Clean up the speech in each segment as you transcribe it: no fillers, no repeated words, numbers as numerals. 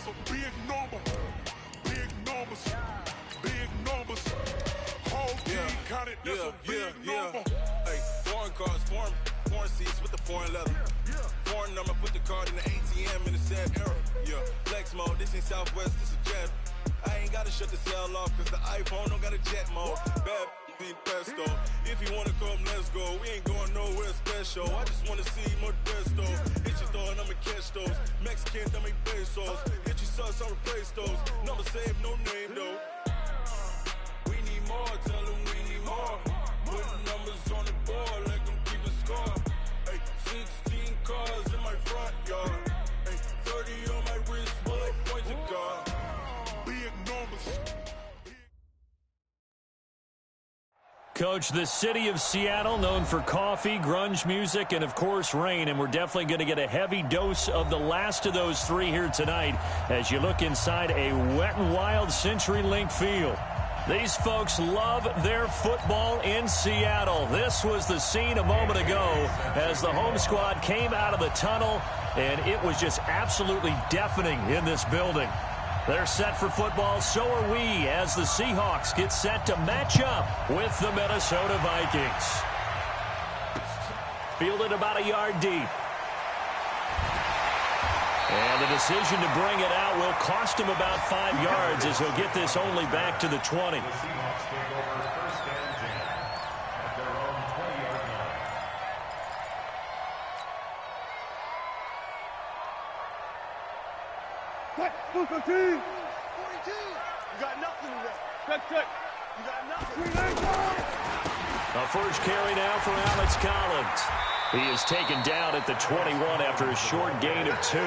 That's a big number. Big numbers. Big numbers. Whole team counted. That's a big number. Hey, foreign cars, foreign seats with the foreign leather. Foreign number, put the card in the ATM in the sad era. Yeah, flex mode, this ain't Southwest, this a jet. I ain't gotta shut the cell off, cause the iPhone don't got a jet mode. Bad ain't pesto. If you wanna come, let's go. We ain't going nowhere special. I just wanna see Modesto. Hit your thought, I'ma catch those. Mexican, I make pesos. Hit your sus, I'll replace those. Number save, no name though. We need more, tell them we need more. Putting numbers on the board like I'm keeping score. Hey, 16 cars in my front yard. Hey, 30 on my wrist, while I point to God. Big numbers. Coach, the city of Seattle, known for coffee, grunge music, and, of course, rain. And we're definitely going to get a heavy dose of the last of those three here tonight as you look inside a Wet n Wild CenturyLink field. These folks love their football in Seattle. This was the scene a moment ago as the home squad came out of the tunnel, and it was just absolutely deafening in this building. They're set for football, so are we, as the Seahawks get set to match up with the Minnesota Vikings. Fielded about a yard deep. And the decision to bring it out will cost him about 5 yards as he'll get this only back to the 20. The Seahawks take over first and 10 at their own 20-yard line. What? 42. You got nothing today. Check. You got nothing. A first carry now for Alex Collins. He is taken down at the 21 after a short gain of 2.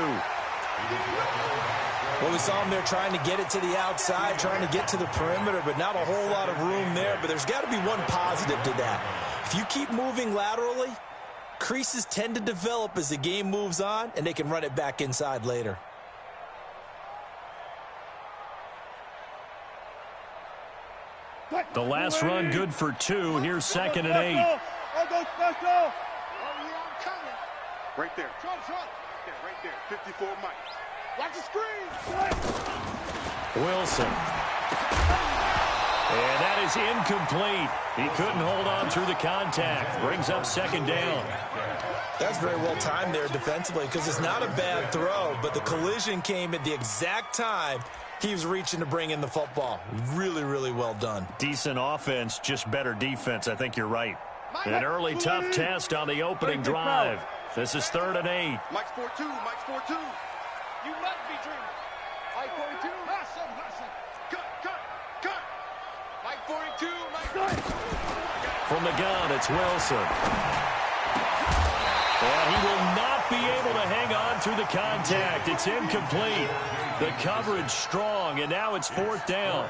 Well, we saw him there trying to get it to the outside, trying to get to the perimeter, but not a whole lot of room there. But there's got to be one positive to that. If you keep moving laterally, creases tend to develop as the game moves on, and they can run it back inside later. The last run good for 2. Here's 2nd and 8. I'll go special. Right there. Yeah, right there. 54 Mike. Watch the screen. Wilson. And that is incomplete. He couldn't hold on through the contact. Brings up 2nd down. That's very well timed there defensively because it's not a bad throw, but the collision came at the exact time he was reaching to bring in the football. Really, really well done. Decent offense, just better defense. I think you're right. An early tough test on the opening drive. This is 3rd and 8. Mike's 4-2. Mike's 4-2. You must be dreaming. Mike 42. Hustle. Cut. Mike 42. Mike. From the gun, it's Wilson. And he will not be able to hang on through the contact. It's incomplete. The coverage strong, and now it's 4th down.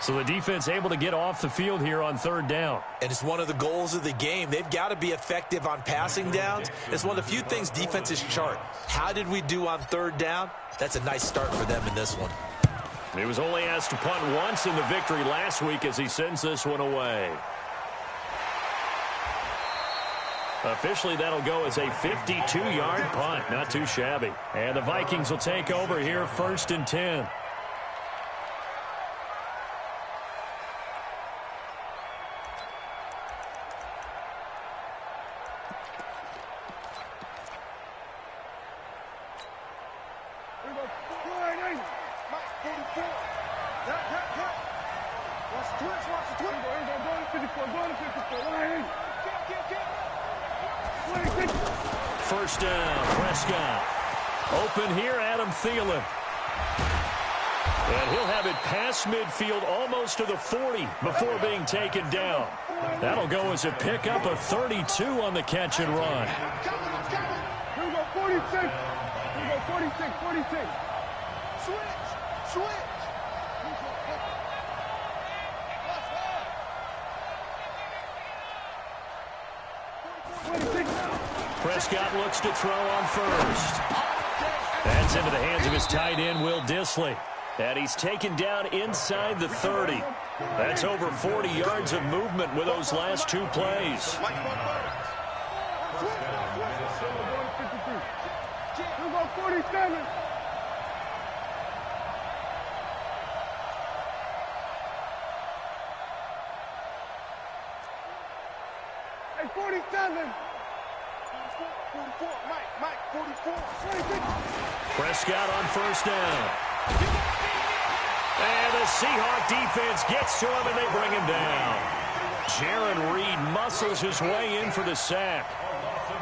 So the defense able to get off the field here on 3rd down. And it's one of the goals of the game. They've got to be effective on passing downs. It's one of the few things defenses chart. How did we do on 3rd down? That's a nice start for them in this one. He was only asked to punt once in the victory last week as he sends this one away. Officially, that'll go as a 52-yard punt. Not too shabby. And the Vikings will take over here 1st and 10. First down, Prescott. Open here, Adam Thielen. And he'll have it past midfield almost to the 40 before being taken down. That'll go as a pickup of 32 on the catch and run. Here we go, 46. Here we go, 46. Switch. Prescott looks to throw on first. That's into the hands of his tight end, Will Dissly. And he's taken down inside the 30. That's over 40 yards of movement with those last 2 plays. 47. 44. Mike, 44. 46. Prescott on first down. And the Seahawk defense gets to him, and they bring him down. Jaron Reed muscles his way in for the sack.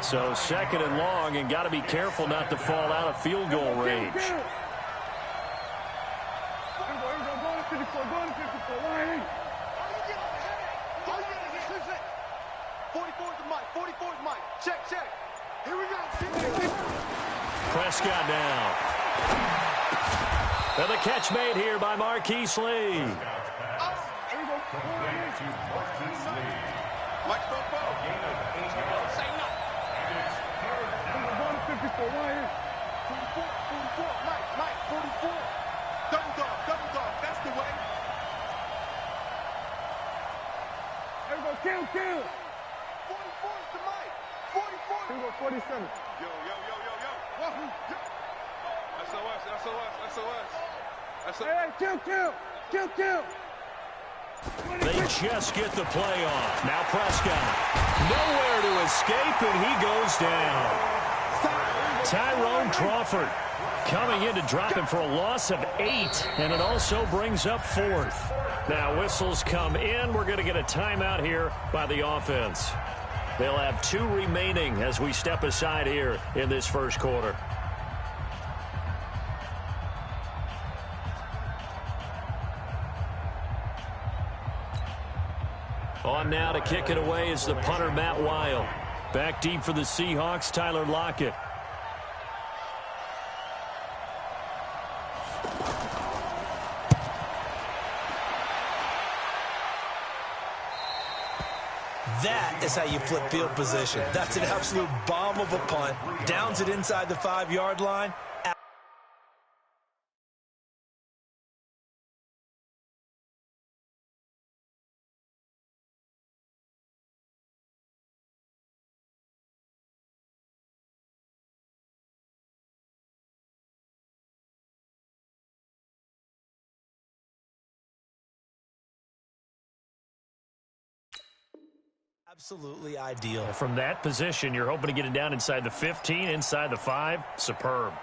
So second and long, and got to be careful not to fall out of field goal range. Check. Here we go. Prescott now. And the catch made here by Marquise Lee. Mike, don't fall. Say no. 54. Mike, 44. Double dog. That's the way. Here we go. Kill. 44 is the Mike. 44. Here we go. 47. Yo. SOS. Hey, kill. They just get the play off. Now Prescott. Nowhere to escape, and he goes down. Tyrone Crawford coming in to drop him for a loss of 8, and it also brings up 4th. Now whistles come in. We're going to get a timeout here by the offense. They'll have 2 remaining as we step aside here in this first quarter. On now to kick it away is the punter, Matt Weil. Back deep for the Seahawks, Tyler Lockett. That is how you flip field position. That's an absolute bomb of a punt. Downs it inside the 5-yard line. Absolutely ideal. From that position, you're hoping to get it down inside the 15, inside the 5. Superb.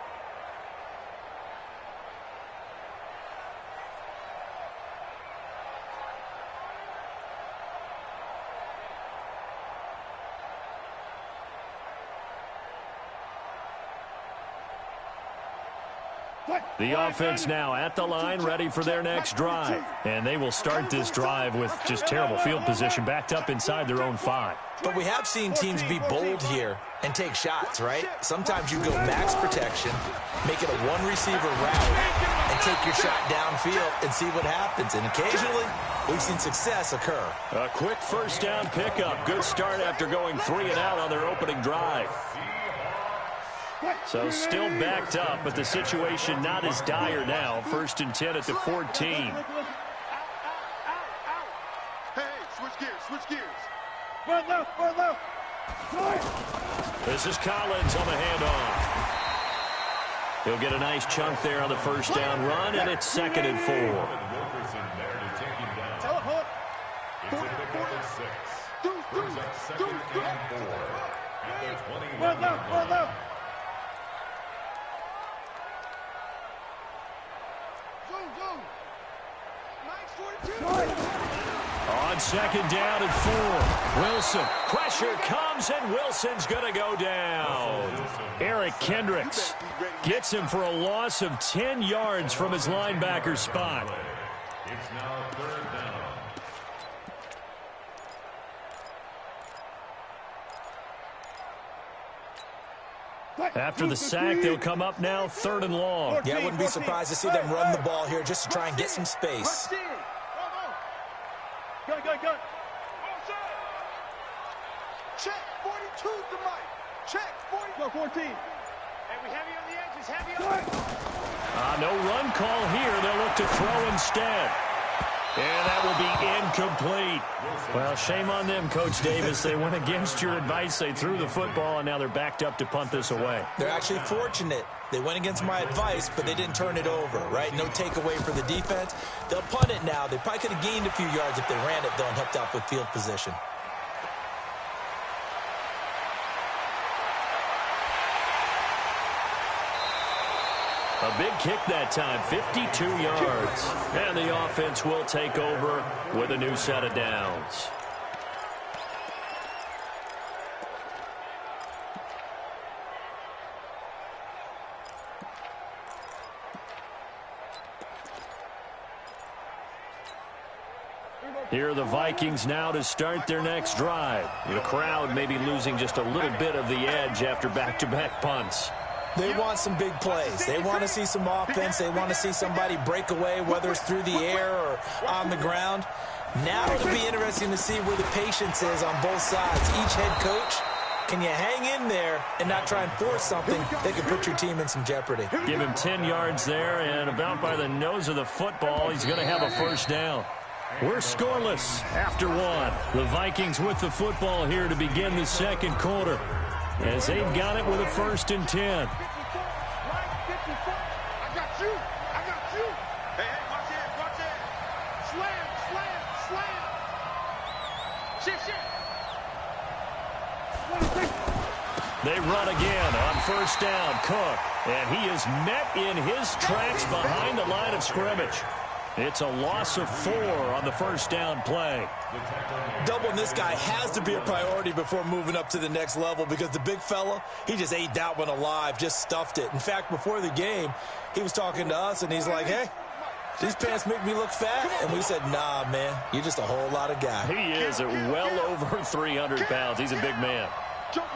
The offense now at the line, ready for their next drive. And they will start this drive with just terrible field position, backed up inside their own 5. But we have seen teams be bold here and take shots, right? Sometimes you go max protection, make it a one-receiver route, and take your shot downfield and see what happens. And occasionally, we've seen success occur. A quick first down pickup. Good start after going 3 and out on their opening drive. So still backed up, but the situation not as dire now. 1st and 10 at the 14. Hey, switch gears. Run left. This is Collins on the handoff. He'll get a nice chunk there on the first down run, and it's 2nd and 4. Run left. On 2nd down and 4. Wilson. Pressure comes, and Wilson's going to go down. Eric Kendricks gets him for a loss of 10 yards from his linebacker spot. It's now 3rd down. After the sack, they'll come up now 3rd and long. Yeah, I wouldn't be surprised to see them run the ball here just to try and get some space. Go. Check, 42 to Mike. Check, 40. Go, 14. And we heavy on the edges, No run call here. They'll look to throw instead. And that will be incomplete. Well, shame on them, Coach Davis. They went against your advice. They threw the football, and now they're backed up to punt this away. They're actually fortunate. They went against my advice, but they didn't turn it over, right? No takeaway for the defense. They'll punt it now. They probably could have gained a few yards if they ran it, though, and helped out with field position. A big kick that time, 52 yards. And the offense will take over with a new set of downs. Here are the Vikings now to start their next drive. The crowd may be losing just a little bit of the edge after back-to-back punts. They want some big plays. They want to see some offense. They want to see somebody break away, whether it's through the air or on the ground. Now it'll be interesting to see where the patience is on both sides. Each head coach, can you hang in there and not try and force something that could put your team in some jeopardy? Give him 10 yards there, and about by the nose of the football, he's going to have a first down. We're scoreless after one. The Vikings with the football here to begin the second quarter, as they've got it with a 1st and 10. I got you. I got you. Hey, watch it. Watch it. Slam, slam, slam. Shit. They run again on 1st down. Cook, and he is met in his tracks behind the line of scrimmage. It's a loss of 4 on the 1st down play. Doubling this guy has to be a priority before moving up to the next level, because the big fella, he just ate that one alive, just stuffed it. In fact, before the game, he was talking to us, and he's like, hey, these pants make me look fat. And we said, nah, man, you're just a whole lot of guy. He is at well over 300 pounds. He's a big man. Jump.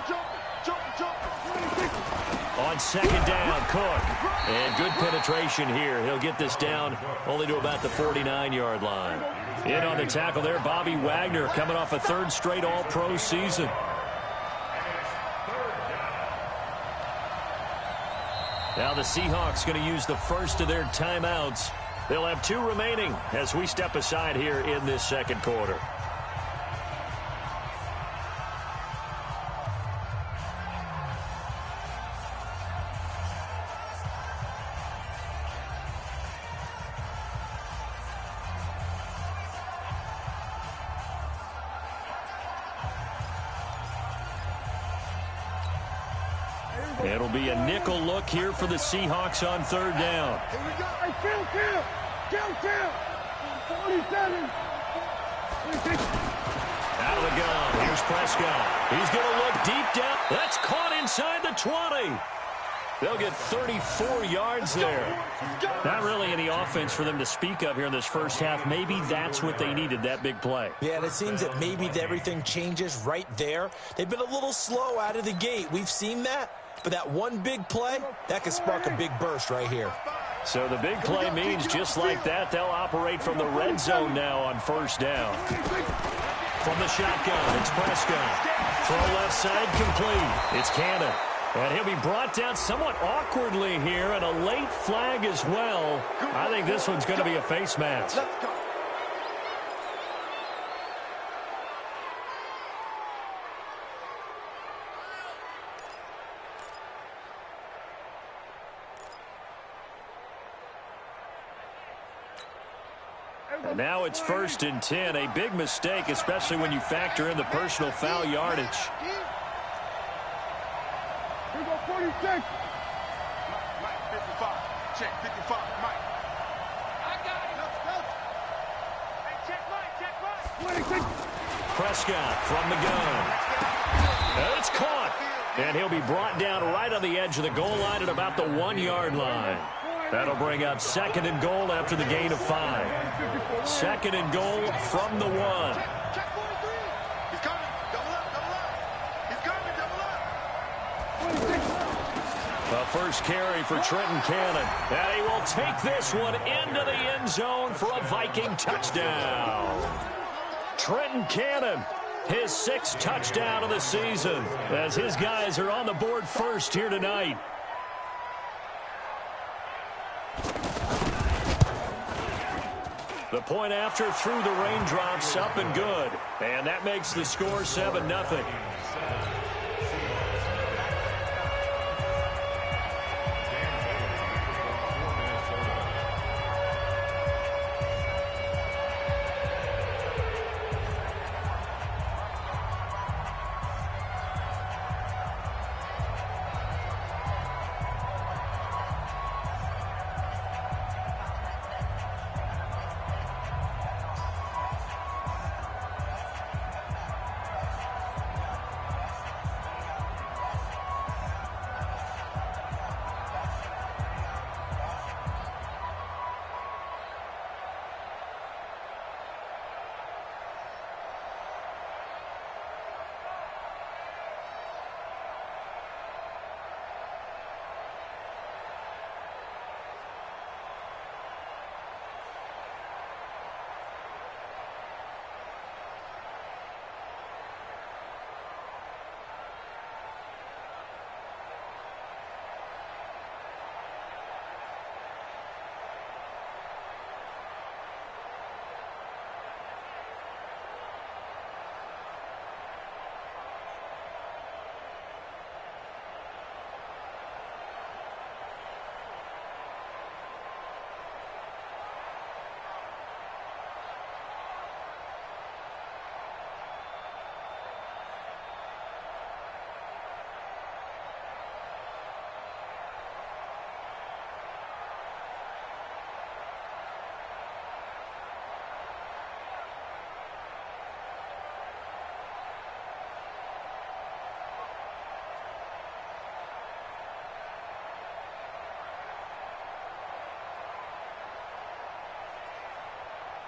On 2nd down, Cook. And good penetration here. He'll get this down only to about the 49-yard line. In on the tackle there, Bobby Wagner, coming off a 3rd straight All-Pro season. Now the Seahawks going to use the first of their timeouts. They'll have 2 remaining as we step aside here in this second quarter. It'll be a nickel look here for the Seahawks on 3rd down. Here we go. Hey, count. 47. Out of the gun. Here's Prescott. He's going to look deep down. That's caught inside the 20. They'll get 34 yards there. Not really any offense for them to speak of here in this first half. Maybe that's what they needed, that big play. Yeah, and it seems that maybe everything changes right there. They've been a little slow out of the gate. We've seen that. But that one big play, that could spark a big burst right here. So the big play means just like that, they'll operate from the red zone now on 1st down. From the shotgun, it's Prescott. Throw left side complete. It's Cannon. And he'll be brought down somewhat awkwardly here, and a late flag as well. I think this one's going to be a face mask. And now it's 1st and 10. A big mistake, especially when you factor in the personal foul yardage. Here we go, 46. Mike, 55. Check, 55. Mike. I got it. Let's go. Hey, check Mike. 26. Prescott from the gun. And it's caught. And he'll be brought down right on the edge of the goal line at about the 1-yard line. That'll bring up 2nd and goal after the gain of 5. 2nd and goal from the 1. Check 43. He's coming. Double up. He's coming. Double up. 26. The first carry for Trenton Cannon. And he will take this one into the end zone for a Viking touchdown. Trenton Cannon, his 6th touchdown of the season, as his guys are on the board first here tonight. The point after through the raindrops, up and good. And that makes the score 7-0.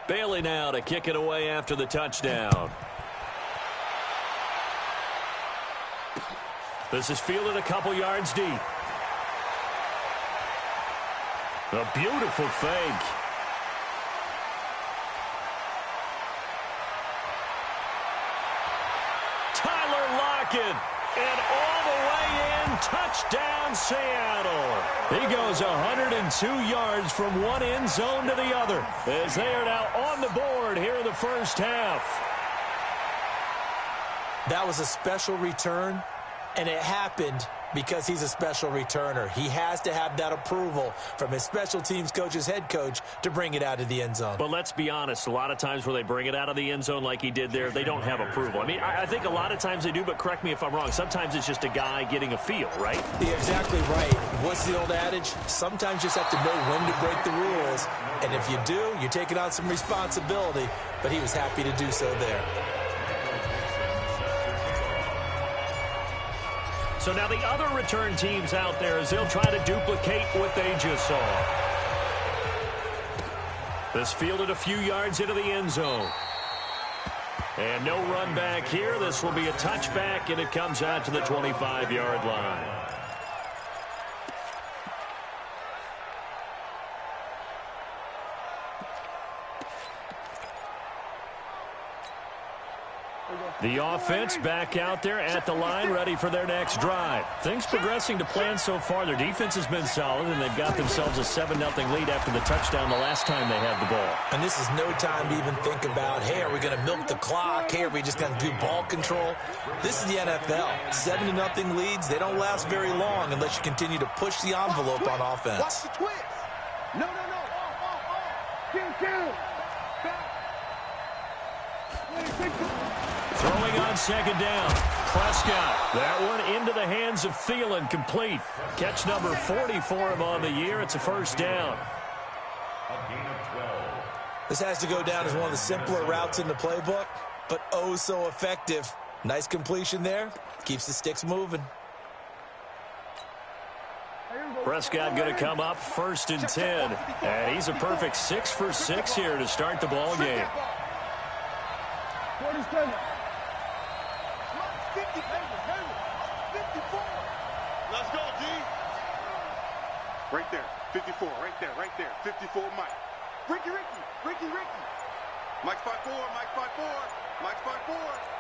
Bailey now to kick it away after the touchdown. This is fielded a couple yards deep. A beautiful fake. Tyler Lockett. And all the way in, touchdown Seattle. He goes 102 yards from one end zone to the other as they are now on the board here in the first half. That was a special return, and it happened because he's a special returner. He has to have that approval from his special teams coach's head coach to bring it out of the end zone. But let's be honest, a lot of times where they bring it out of the end zone like he did there, they don't have approval. I mean, I think a lot of times they do, but correct me if I'm wrong. Sometimes it's just a guy getting a feel, right? You're exactly right. What's the old adage? Sometimes you just have to know when to break the rules. And if you do, you're taking on some responsibility. But he was happy to do so there. So now the other return teams out there as they'll try to duplicate what they just saw. This fielded a few yards into the end zone. And no run back here. This will be a touchback, and it comes out to the 25-yard line. The offense back out there at the line, ready for their next drive. Things progressing to plan so far. Their defense has been solid, and they've got themselves a 7-0 lead after the touchdown the last time they had the ball. And this is no time to even think about, hey, are we going to milk the clock? Hey, are we just going to do ball control? This is the NFL. 7-0 leads, they don't last very long unless you continue to push the envelope on offense. Watch the twist. No. Kill. Throwing on second down. Prescott. That one into the hands of Thielen, complete. Catch number 40 for him on the year. It's a first down. This has to go down as one of the simpler routes in the playbook, but oh so effective. Nice completion there. Keeps the sticks moving. Prescott going to come up first and 10. And he's a perfect 6 for 6 here to start the ball game. 47. 54. Let's go, G. Right there. 54. Right there. 54, Mike. Ricky. Mike's 5'4". Mike's 5'4".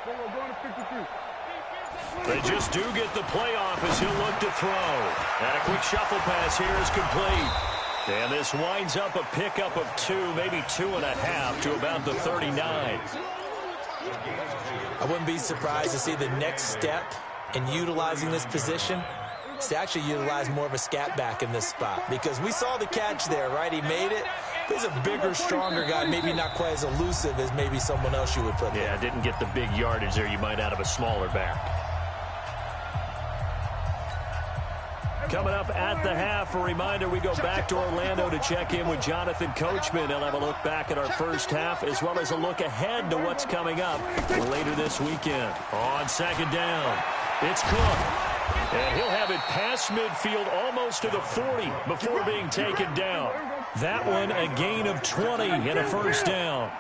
We're going to 53. They just do get the playoff as he'll look to throw. And a quick shuffle pass here is complete. And this winds up a pickup of 2, maybe 2.5 to about the 39. I wouldn't be surprised to see the next step in utilizing this position is to actually utilize more of a scat back in this spot, because we saw the catch there, right? He made it. He's a bigger, stronger guy, maybe not quite as elusive as maybe someone else you would put there. Yeah, didn't get the big yardage there you might out of a smaller back. Coming up at the half, a reminder, we go back to Orlando to check in with Jonathan Coachman. He'll have a look back at our first half as well as a look ahead to what's coming up later this weekend. On second down, it's Cook. And he'll have it past midfield almost to the 40 before being taken down. That one a gain of 20 and a first down.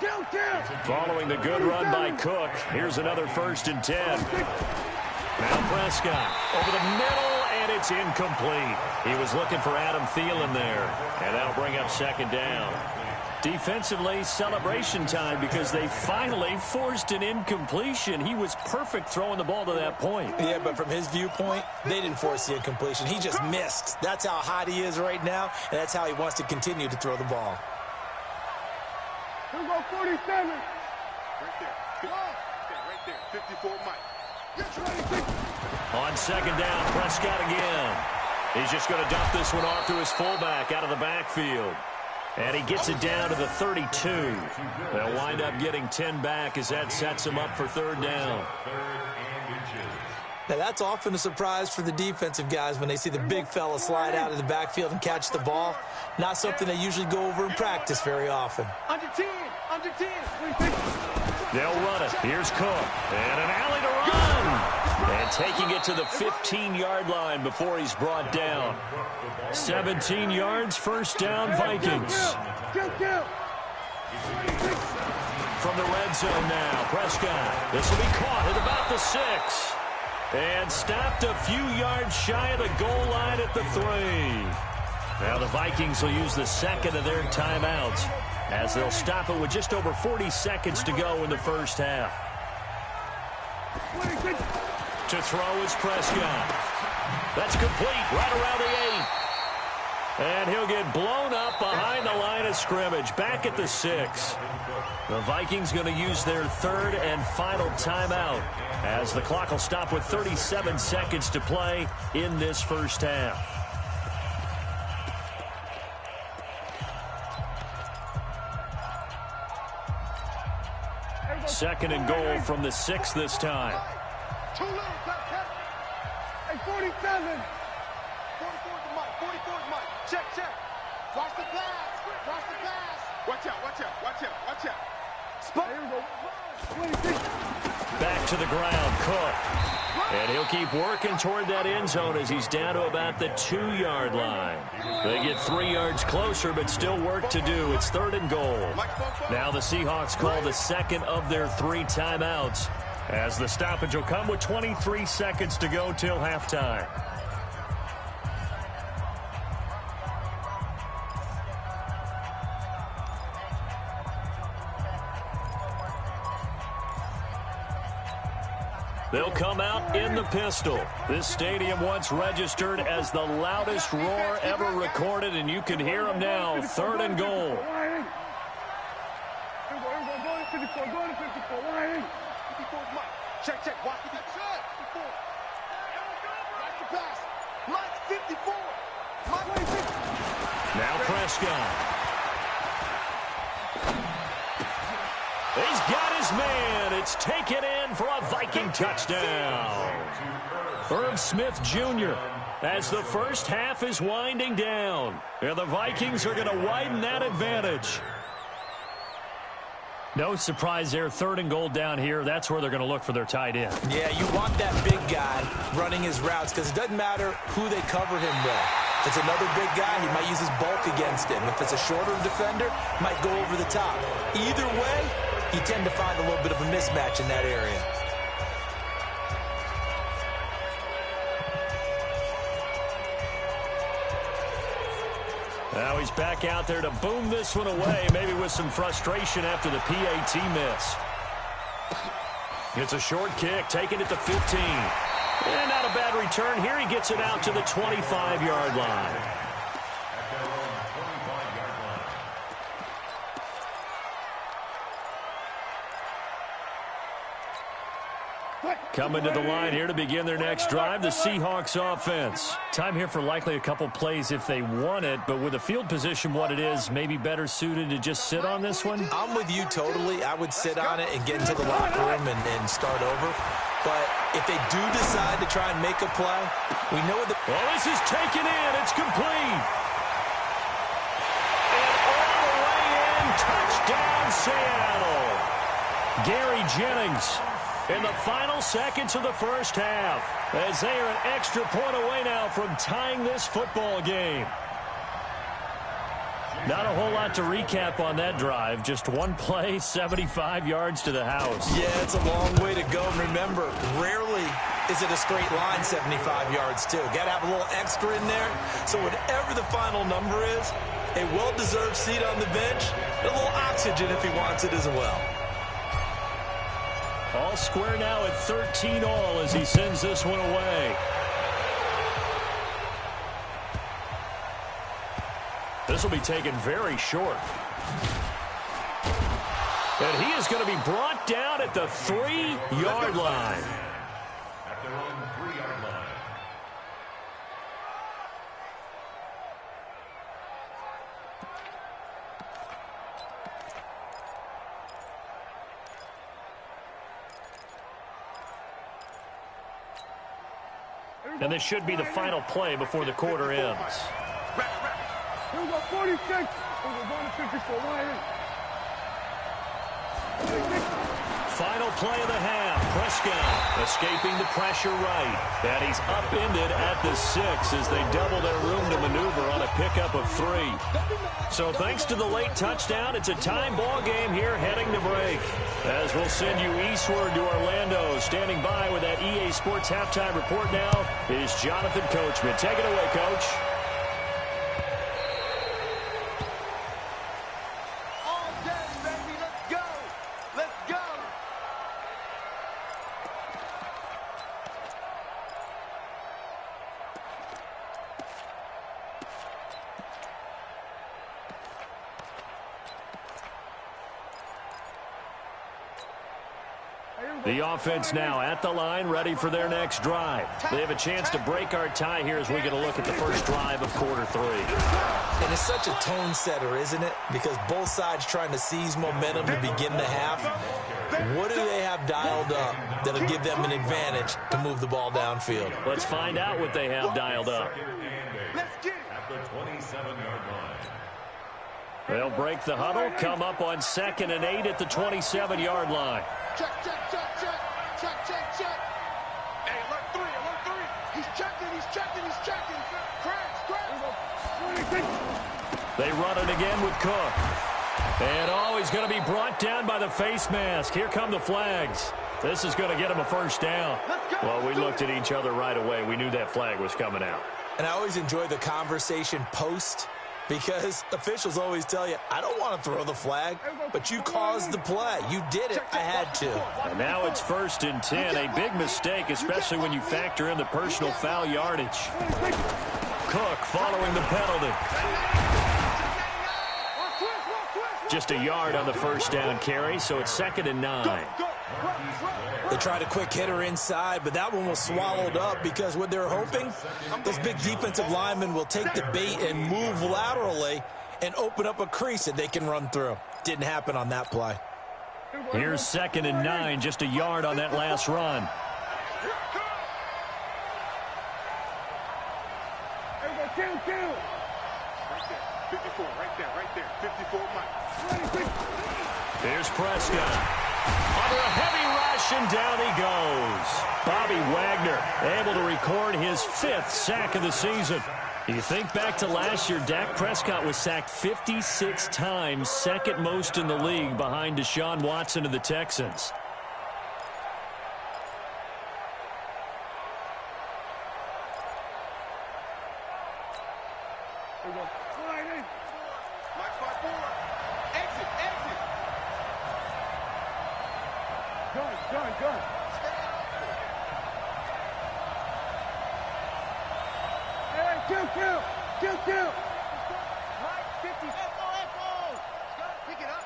Following the good run by Cook, here's another 1st and 10. Now Prescott over the middle. And it's incomplete. He was looking for Adam Thielen there. And that'll bring up second down. Defensively, celebration time because they finally forced an incompletion. He was perfect throwing the ball to that point. Yeah, but from his viewpoint, they didn't force the incompletion. He just missed. That's how hot he is right now, and that's how he wants to continue to throw the ball. Here we go, 47. Right there. 54, Mike. Get ready, On second down, Prescott again. He's just going to dump this one off to his fullback out of the backfield. And he gets it down to the 32. They'll wind up getting 10 back as that sets him up for third down. Now, that's often a surprise for the defensive guys when they see the big fella slide out of the backfield and catch the ball. Not something they usually go over in practice very often. Under 10. They'll run it. Here's Cook. And an alley to run. And taking it to the 15-yard line before he's brought down. 17 yards, first down, Vikings. From the red zone now, Prescott. This will be caught at about the 6. And stopped a few yards shy of the goal line at the 3. Now the Vikings will use the second of their timeouts as they'll stop it with just over 40 seconds to go in the first half. To throw is Prescott. That's complete right around the 8. And he'll get blown up behind the line of scrimmage, back at the 6. The Vikings going to use their third and final timeout as the clock will stop with 37 seconds to play in this first half. Second and goal from the 6 this time. Too little, hey, 47. 44 to Mike, 44 to Mike. Check, check. Watch the pass. Watch the pass. Watch out, watch out, watch out, watch out. Spot. Back to the ground, Cook. And he'll keep working toward that end zone as he's down to about the 2-yard line. They get 3 yards closer, but still work to do. It's third and goal. Now the Seahawks call the second of their 3 timeouts as the stoppage will come with 23 seconds to go till halftime. They'll come out in the pistol. This stadium once registered as the loudest roar ever recorded, and you can hear them now. Third and goal. Check, check. Watch the pass. Watch the pass. Mike's 54. Now Prescott. He's got his man. It's taken in for a Viking touchdown. Herb Smith Jr. as the first half is winding down. And the Vikings are going to widen that advantage. No surprise there. Third and goal down here. That's where they're going to look for their tight end. Yeah, you want that big guy running his routes because it doesn't matter who they cover him with. If it's another big guy, he might use his bulk against him. If it's a shorter defender, might go over the top. Either way, you tend to find a little bit of a mismatch in that area. Now he's back out there to boom this one away, maybe with some frustration after the PAT miss. It's a short kick, taking it to 15. And not a bad return here. He gets it out to the 25-yard line. Coming to the line here to begin their next drive, the Seahawks offense. Time here for likely a couple plays if they want it, but with the field position what it is, maybe better suited to just sit on this one? I'm with you totally. I would sit on it and get into the locker room and start over. But if they do decide to try and make a play, we know the... Well, this is taken in. It's complete. And all the way in, touchdown Seattle. Gary Jennings in the final seconds of the first half, as they are an extra point away now from tying this football game. Not a whole lot to recap on that drive. Just one play, 75 yards to the house. Yeah, it's a long way to go. And remember, rarely is it a straight line 75 yards, too. Got to have a little extra in there. So whatever the final number is, a well-deserved seat on the bench, a little oxygen if he wants it as well. All square now at 13 all as he sends this one away. This will be taken very short. And he is going to be brought down at the 3-yard line. At their own 3-yard line. And this should be the final play before the quarter ends. Here we go, 46. We're going to 54. final play of the half. Prescott escaping the pressure right. And he's upended at the 6 as they double their room to maneuver on a pickup of 3. So thanks to the late touchdown, it's a time ball game here heading to break. As we'll send you eastward to Orlando. Standing by with that EA Sports halftime report now is Jonathan Coachman. Take it away, Coach. The offense now at the line, ready for their next drive. They have a chance to break our tie here as we get a look at the first drive of quarter 3. And it's such a tone setter, isn't it? Because both sides trying to seize momentum to begin the half. What do they have dialed up that'll give them an advantage to move the ball downfield? Let's find out what they have dialed up. At the 27-yard line. They'll break the huddle, come up on 2nd and 8 at the 27-yard line. Check, check, check, check. Check, check, check. Hey, alert 3, alert 3. He's checking, he's checking, he's checking. Cracks. They run it again with Cook. And he's going to be brought down by the face mask. Here come the flags. This is going to get him a first down. Well, we looked at each other right away. We knew that flag was coming out. And I always enjoy the conversation post, because officials always tell you, I don't want to throw the flag, but you caused the play. You did it. I had to. And now it's 1st and 10. A big mistake, especially when you factor in the personal foul yardage. Cook following the penalty. Just a yard on the first down carry, so it's 2nd and 9. They tried a quick hitter inside, but that one was swallowed up because what they're hoping, those big defensive linemen will take the bait and move laterally and open up a crease that they can run through. Didn't happen on that play. Here's 2nd and 9, just a yard on that last run. Right there, 54, right there, 54 Mike. Here's Prescott. Under a heavy rush, and down he goes. Bobby Wagner able to record his 5th sack of the season. You think back to last year, Dak Prescott was sacked 56 times, 2nd most in the league behind Deshaun Watson of the Texans. Gun. Hey, kill. Mike, 50. Pick it up,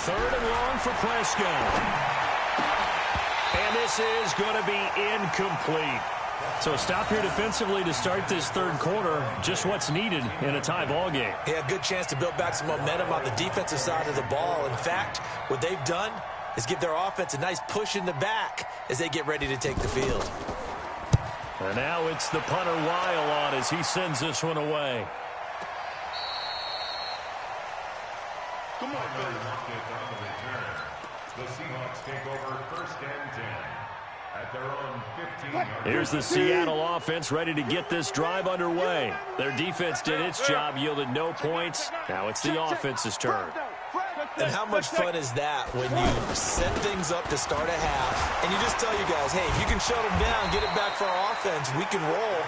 3rd and long for Prescott. And this is going to be incomplete. So a stop here defensively to start this 3rd quarter. Just what's needed in a tie ball game. Yeah, good chance to build back some momentum on the defensive side of the ball. In fact, what they've done is give their offense a nice push in the back as they get ready to take the field. And now it's the punter Weil on as he sends this one away. Come on, The Seahawks take over 1st and 10 at their own 15-yard. Here's the Seattle offense ready to get this drive underway. Their defense did its job, yielded no points. Now it's the offense's turn. And how much fun is that when you set things up to start a half and you just tell you guys, hey, if you can shut them down, get it back for our offense, we can roll.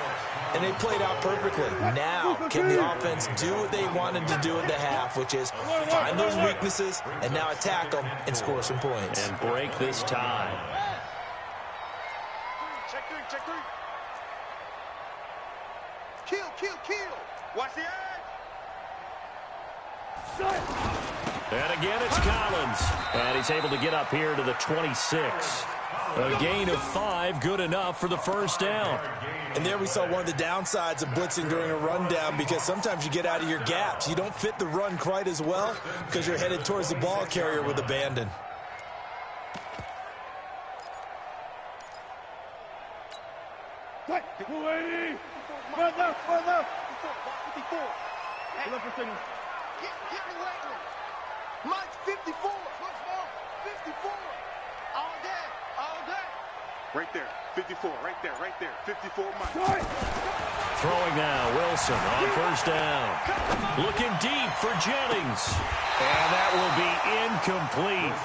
And they played out perfectly. Now, can the offense do what they wanted to do at the half, which is find those weaknesses and now attack them and score some points. And break this tie. Check three. Kill. Watch the edge. And again, it's Collins. And he's able to get up here to the 26. A gain of 5, good enough for the first down. And there we saw one of the downsides of blitzing during a rundown, because sometimes you get out of your gaps. You don't fit the run quite as well because you're headed towards the ball carrier with abandon. Left for signal. Get me Mike's 54. 54. All day, all day. Right there, 54, right there, 54, Mike. Throwing now, Wilson on first down. Looking deep for Jennings. And that will be incomplete.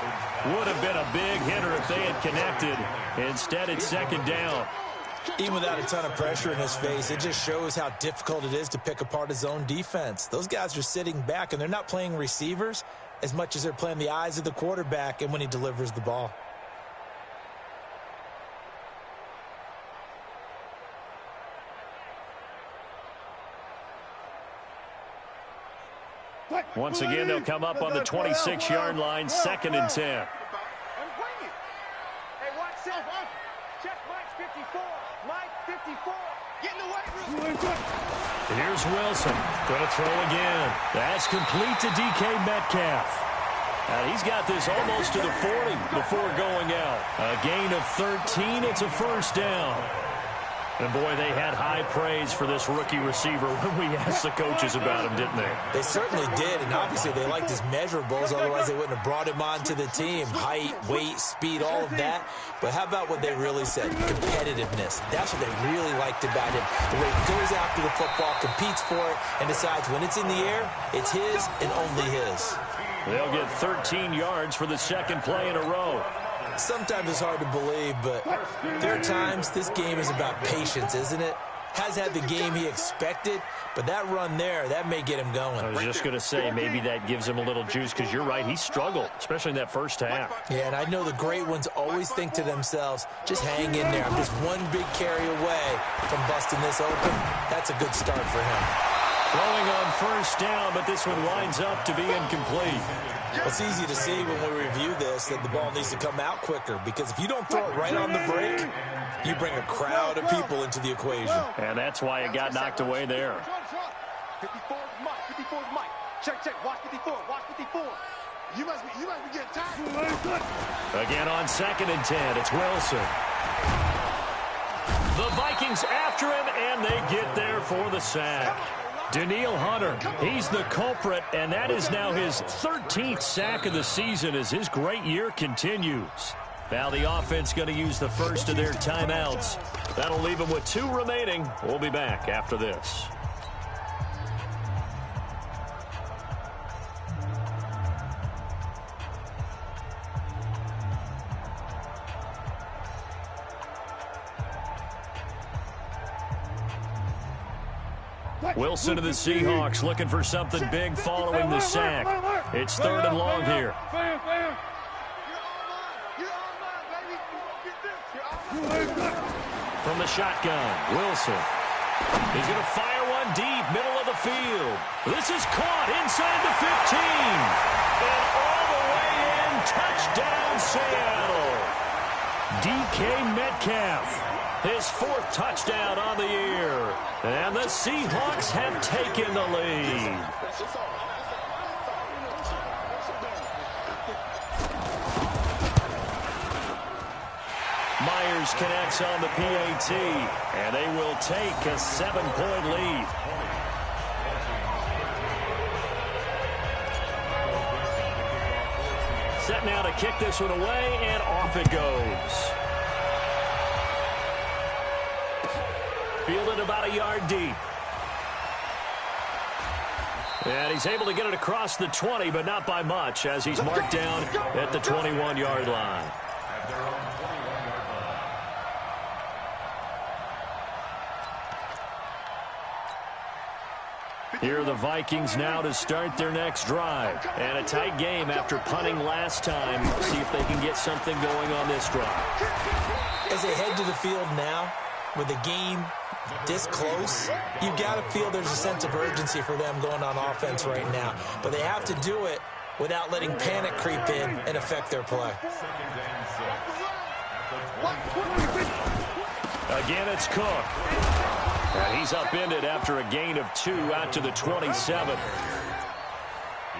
Would have been a big hitter if they had connected. Instead, it's second down. Even without a ton of pressure in his face, it just shows how difficult it is to pick apart his own defense. Those guys are sitting back, and they're not playing receivers as much as they're playing the eyes of the quarterback and when he delivers the ball. Once again, they'll come up on the 26-yard line, 2nd and 10. Hey, watch this. Check Mike 54. Mike 54. Get in the weight room. Here's Wilson. Going to throw again. That's complete to DK Metcalf. And he's got this almost to the 40 before going out. A gain of 13. It's a first down. And, boy, they had high praise for this rookie receiver when we asked the coaches about him, didn't they? They certainly did, and obviously they liked his measurables. Otherwise, they wouldn't have brought him onto the team. Height, weight, speed, all of that. But how about what they really said? Competitiveness. That's what they really liked about him. The way he goes after the football, competes for it, and decides when it's in the air, it's his and only his. They'll get 13 yards for the second play in a row. Sometimes it's hard to believe, but there are times this game is about patience, isn't it? Has had the game he expected, but that run there, that may get him going. I was just going to say, maybe that gives him a little juice, because you're right, he struggled, especially in that first half. Yeah, and I know the great ones always think to themselves, just hang in there. I'm just one big carry away from busting this open. That's a good start for him. Throwing on first down, but this one winds up to be incomplete. Well, it's easy to see when we review this that the ball needs to come out quicker, because if you don't throw it right on the break, you bring a crowd of people into the equation. And that's why it got knocked away there. 54 is Mike. 54 is Mike. Check. Watch 54. Watch 54. You must be getting tired. Again on 2nd and 10, it's Wilson. The Vikings after him, and they get there for the sack. Daniil Hunter, he's the culprit, and that is now his 13th sack of the season as his great year continues. Now the offense going to use the first of their timeouts. That'll leave them with 2 remaining. We'll be back after this. Wilson of the Seahawks looking for something big following the sack. It's 3rd and long here. From the shotgun, Wilson. He's going to fire one deep, middle of the field. This is caught inside the 15. And all the way in, touchdown Seattle. DK Metcalf. His 4th touchdown on the year. And the Seahawks have taken the lead. Myers connects on the PAT, and they will take a 7-point lead. Set now to kick this one away, and off it goes. Fielded about a yard deep. And he's able to get it across the 20, but not by much, as he's marked down at the 21-yard line. Here are the Vikings now to start their next drive. And a tight game after punting last time. See if they can get something going on this drive. As they head to the field now, with the game this close, you've got to feel there's a sense of urgency for them going on offense right now. But they have to do it without letting panic creep in and affect their play. Again, it's Cook. And he's upended after a gain of 2 out to the 27.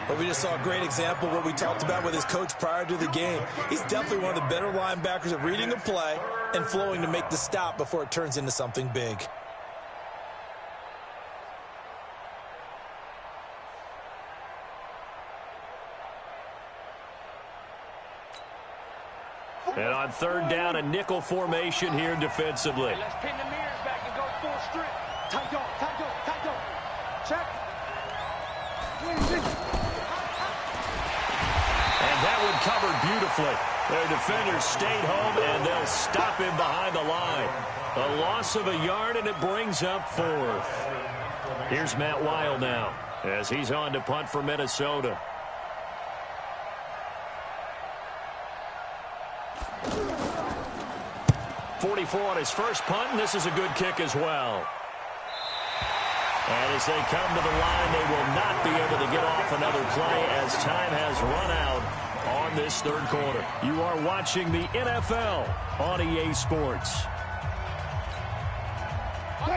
But we just saw a great example of what we talked about with his coach prior to the game. He's definitely one of the better linebackers at reading the play and flowing to make the stop before it turns into something big. And on third down, a nickel formation here defensively. Let's pin the mirrors back and go full strip. Tight dog, tight dog, tight dog. Check. And that one covered beautifully. Their defenders stayed home, and they'll stop him behind the line. A loss of a yard, and it brings up fourth. Here's Matt Weil now as he's on to punt for Minnesota. .44 on his first punt, and this is a good kick as well. And as they come to the line, they will not be able to get off another play as time has run out on this third quarter. You are watching the NFL on EA Sports.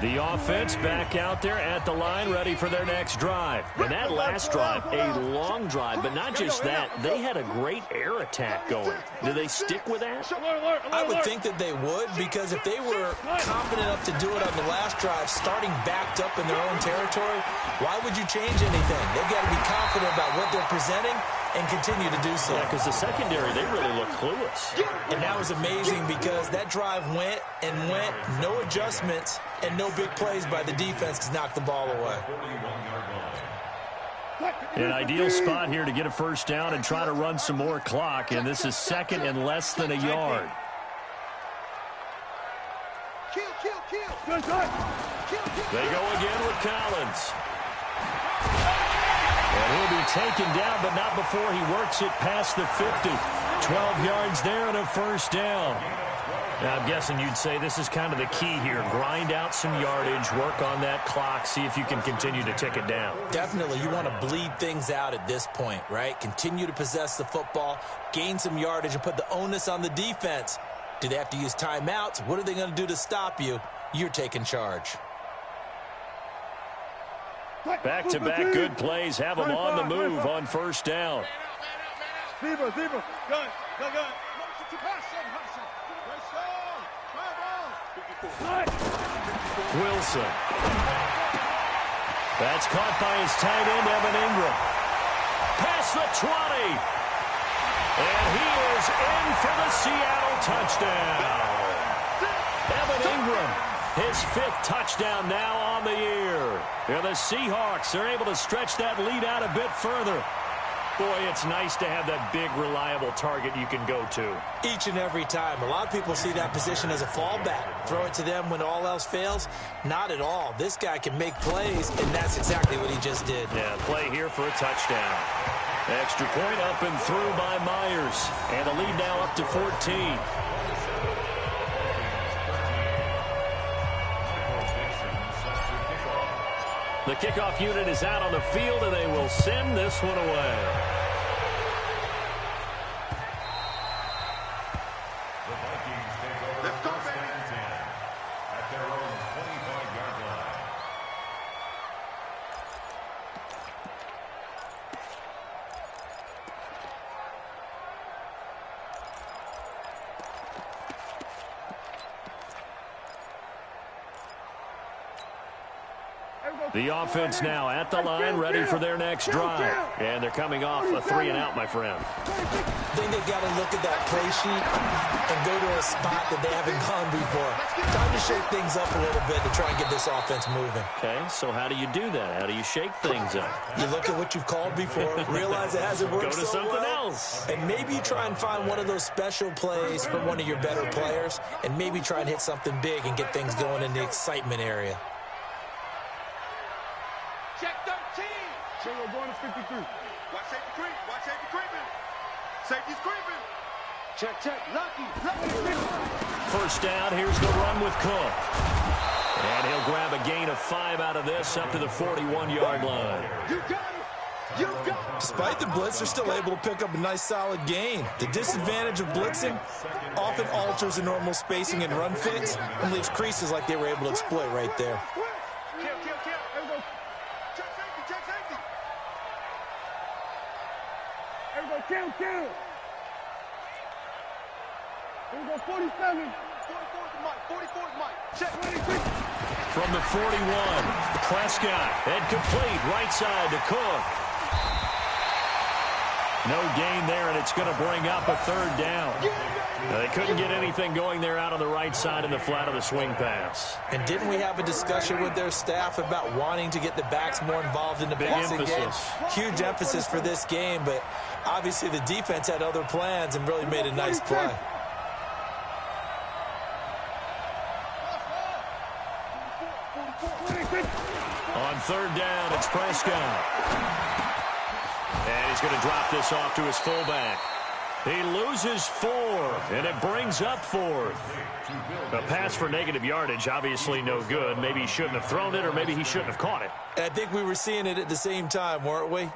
The offense back out there at the line, ready for their next drive. And that last drive, a long drive, but not just that. They had a great air attack going. Do they stick with that? I would think that they would, because if they were confident enough to do it on the last drive, starting backed up in their own territory, why would you change anything? They've got to be confident about what they're presenting and continue to do so. Yeah, because the secondary, they really look clueless. And that was amazing because that drive went and went, no adjustments, and no big plays by the defense to knock the ball away. An ideal spot here to get a first down and try to run some more clock, and this is second and less than a yard. They go again with Collins. And he'll be taken down, but not before he works it past the 50. 12 yards there and a first down. Now, I'm guessing you'd say this is kind of the key here. Grind out some yardage, work on that clock, see if you can continue to tick it down. Definitely. You want to bleed things out at this point, right? Continue to possess the football, gain some yardage, and put the onus on the defense. Do they have to use timeouts? What are they going to do to stop you? You're taking charge. Back-to-back good plays have them on the move on first down. Zebra, gun. Wilson. That's caught by his tight end, Evan Ingram. Past the 20. And he is in for the Seattle touchdown. Evan Ingram, his 5th touchdown now on the year. And the Seahawks are able to stretch that lead out a bit further. Boy, it's nice to have that big, reliable target you can go to. Each and every time. A lot of people see that position as a fallback. Throw it to them when all else fails. Not at all. This guy can make plays, and that's exactly what he just did. Yeah, play here for a touchdown. Extra point up and through by Myers. And the lead now up to 14. The kickoff unit is out on the field, and they will send this one away. The Vikings take over first and 10 at their own 25-yard line. The offense now at the line, ready for their next drive. And they're coming off a 3-and-out, my friend. I think they've got to look at that play sheet and go to a spot that they haven't gone before. Time to shake things up a little bit to try and get this offense moving. Okay, so how do you do that? How do you shake things up? You look at what you've called before, realize it hasn't worked Go to so something well, else. and maybe you try and find one of those special plays from one of your better players, and maybe try and hit something big and get things going in the excitement area. Check 13. So we're going to 53. Watch safety creep. Watch safety creeping. Safety's creeping. Check. Lucky. First down, here's the run with Cook. And he'll grab a gain of 5 out of this up to the 41-yard line. You got it. You got it. Despite the blitz, they're still able to pick up a nice, solid gain. The disadvantage of blitzing often alters the normal spacing and run fits and leaves creases like they were able to exploit right there. Kill. Everybody. Check safety. Everybody kill. Here we go, 47. 44 is Mike. Check. From the 41, Prescott, and complete right side to Cook. No gain there, and it's going to bring up a third down. They couldn't get anything going there out on the right side in the flat of the swing pass. And didn't we have a discussion with their staff about wanting to get the backs more involved in the passing game? Huge emphasis for this game, but obviously the defense had other plans and really made a nice play. On third down, it's Prescott. And he's going to drop this off to his fullback. He loses 4, and it brings up 4th. A pass for negative yardage, obviously no good. Maybe he shouldn't have thrown it, or maybe he shouldn't have caught it. And I think we were seeing it at the same time, weren't we?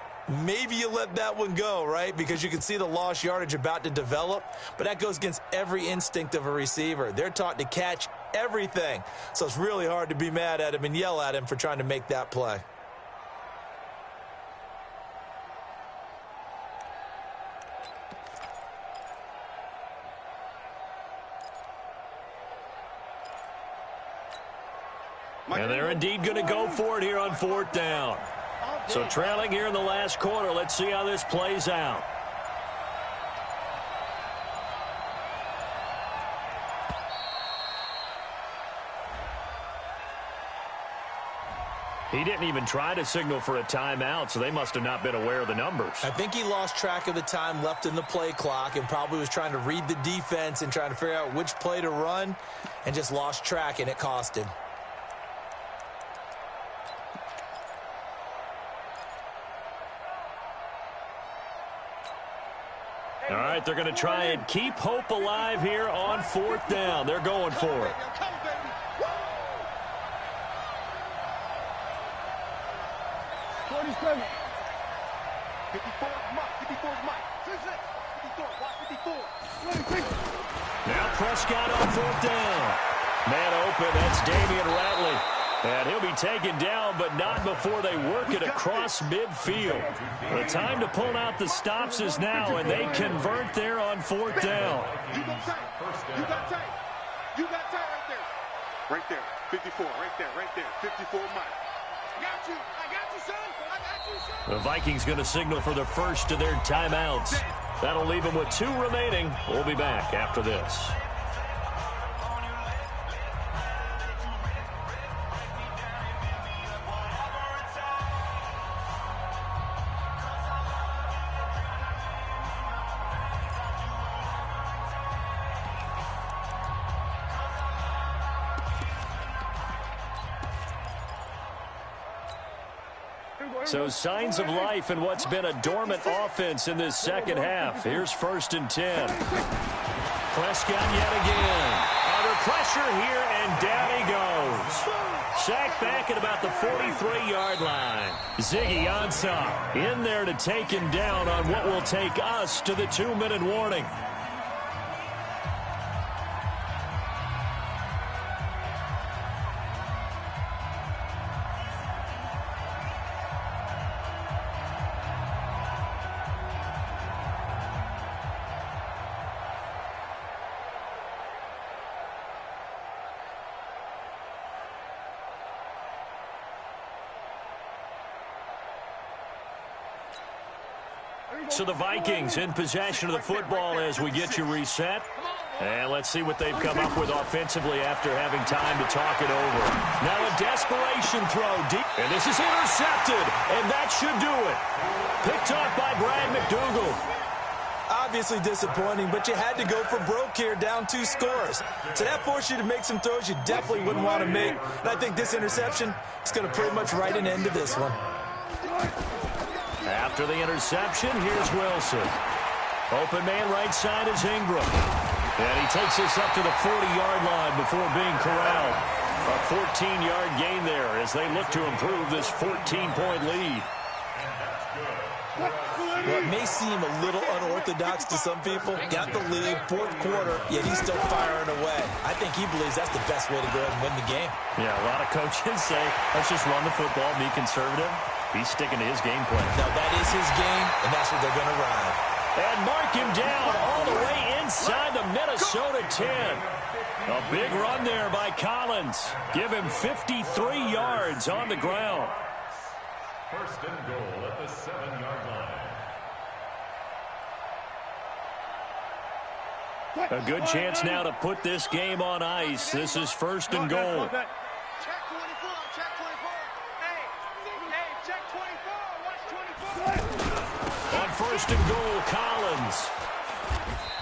Maybe you let that one go, right? Because you can see the lost yardage about to develop, but that goes against every instinct of a receiver. They're taught to catch everything, so it's really hard to be mad at him and yell at him for trying to make that play. And they're indeed going to go for it here on 4th down. So trailing here in the last quarter. Let's see how this plays out. He didn't even try to signal for a timeout, so they must have not been aware of the numbers. I think he lost track of the time left in the play clock and probably was trying to read the defense and trying to figure out which play to run and just lost track, and it cost him. All right, they're going to try and keep hope alive here on 4th down. They're going for it. 47. 54 is Mike. 54 is Mike. 54. Watch 54. Now Prescott on 4th down. Man open, that's Damian Ratley. And he'll be taken down, but not before they work it across midfield. The time to pull out the stops is now, and they convert there on 4th down. You got tight. You got tight. You got tight right there. Right there. 54. Right there. 54 Mike. I got you, son. I got you, son. The Vikings going to signal for the first of their timeouts. That'll leave them with 2 remaining. We'll be back after this. So signs of life in what's been a dormant offense in this second half. Here's 1st and 10. Prescott yet again. Under pressure here, and down he goes. Sacked back at about the 43-yard line. Ziggy Ansah in there to take him down on what will take us to the 2-minute warning. So the Vikings in possession of the football as we get you reset. And let's see what they've come up with offensively after having time to talk it over. Now a desperation throw deep. And this is intercepted. And that should do it. Picked off by Brad McDougal. Obviously disappointing, but you had to go for broke here, down 2 scores. So that forced you to make some throws you definitely wouldn't want to make. And I think this interception is going to pretty much write an end to this one. After the interception, here's Wilson. Open man right side is Ingram. And he takes this up to the 40-yard line before being corralled. A 14-yard gain there as they look to improve this 14-point lead. What may seem a little unorthodox to some people, got the lead, 4th quarter, yet he's still firing away. I think he believes that's the best way to go ahead and win the game. Yeah, a lot of coaches say, let's just run the football, be conservative. He's sticking to his game plan. Now, that is his game, and that's what they're going to ride. And mark him down all the way inside the Minnesota 10. A big run there by Collins. Give him 53 yards on the ground. 1st and goal at the 7-yard line. A good chance now to put this game on ice. This is first and goal. Check 24, check 24. Hey, check 24, watch 24. On first and goal, Collins.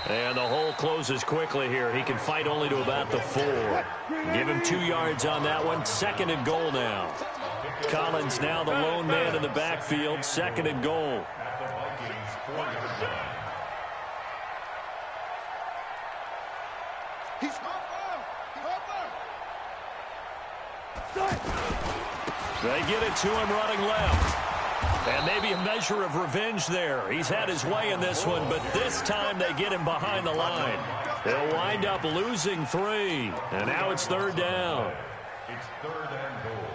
And the hole closes quickly here. He can fight only to about the 4. Give him 2 yards on that one. Second and goal now. Collins now the lone man in the backfield. Second and goal. He's They get it to him running left. And maybe a measure of revenge there. He's had his way in this one, but this time they get him behind the line. They'll wind up losing 3. And now it's third down. It's third and goal.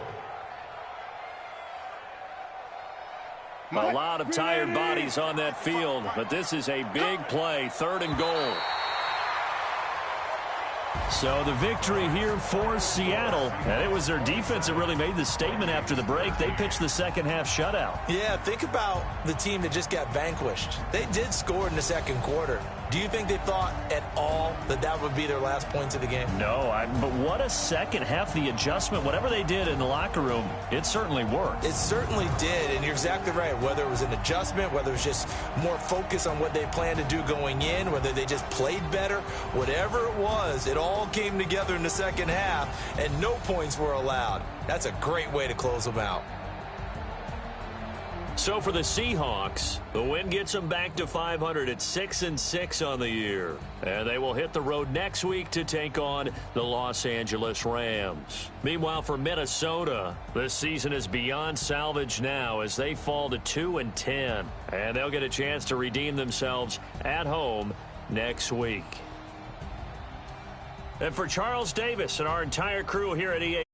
A lot of tired bodies on that field, but this is a big play, third and goal. So the victory here for Seattle, and it was their defense that really made the statement after the break. They pitched the second half shutout. Yeah, think about the team that just got vanquished. They did score in the second quarter. Do you think they thought at all that that would be their last points of the game? No, but what a second half. The adjustment, whatever they did in the locker room, it certainly worked. It certainly did, and you're exactly right. Whether it was an adjustment, whether it was just more focus on what they planned to do going in, whether they just played better, whatever it was, it all came together in the second half, and no points were allowed. That's a great way to close them out. So for the Seahawks, the win gets them back to 500 at 6-6 on the year. And they will hit the road next week to take on the Los Angeles Rams. Meanwhile, for Minnesota, the season is beyond salvage now as they fall to 2-10. And they'll get a chance to redeem themselves at home next week. And for Charles Davis and our entire crew here at EA